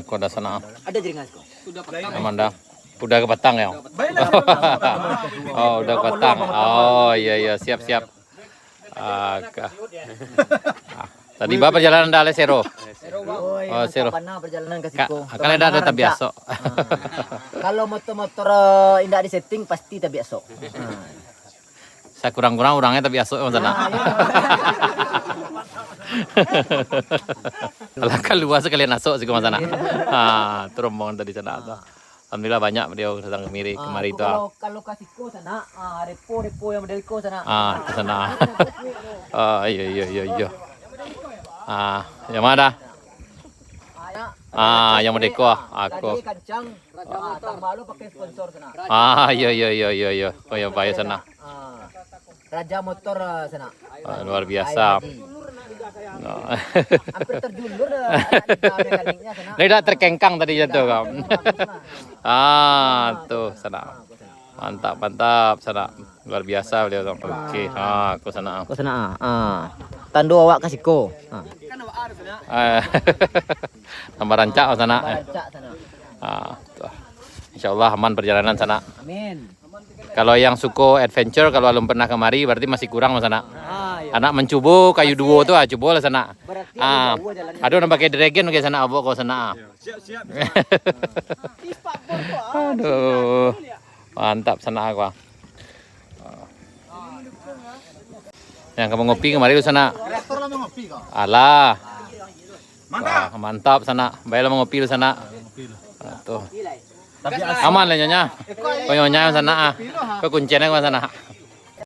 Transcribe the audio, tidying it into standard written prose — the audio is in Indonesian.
Kau dah sana. Ada jaringan kok. Aman dah. Udah ke Batang ya? Oh, udah ke Batang. Oh, iya siap. Tadi bapak perjalanan dari Sero. Oh, Sero. Pernah perjalanan ke Siko. Kalian ada tak biasa. Kalau motor-motor indah di setting pasti tak biasa. Saya kurang-kurang orangnya tak biasa sana. Alangkah luas sekalian masuk sih ke sana. Terombongan tadi sana. Alhamdulillah banyak beliau datang kemari itu. Kalau ke Siko sana, repo yang dari Siko sana. Ke sana. Iya. Yang mana? Yang Merdeka aku. Tadi kancang, Tambalu pakai sponsor sana. Iya. Oh ya baik sana. Raja motor sana. Luar biasa. Hampir terjulur Tidak terkengkang tadi jatuh kan. Tuh sana. Mantap sana. Luar biasa beliau. Oke, aku sana. Ke sana. Tandu awak ke Siko. Tambah rancak sana. Rancak sana. Tuh. Insyaallah aman perjalanan sana. Amin. Kalau yang suko adventure kalau belum pernah kemari berarti masih kurang sana. Iya. Anak mencubo kayu duo tuh coba lah sana. Berarti Aduh nak pakai dragon ke sana abok kau sana. Siap. Aduh. Mantap sana aku. Yang kamu ngopi kemari lu sana. Rektor lama ngopi kok. Alah. Mantap. Mantap sana. Baiklah mau ngopi lu sana. Tuh. Aman lah nyonya. Kau nyonya sana. Kau kuncinya ke sana.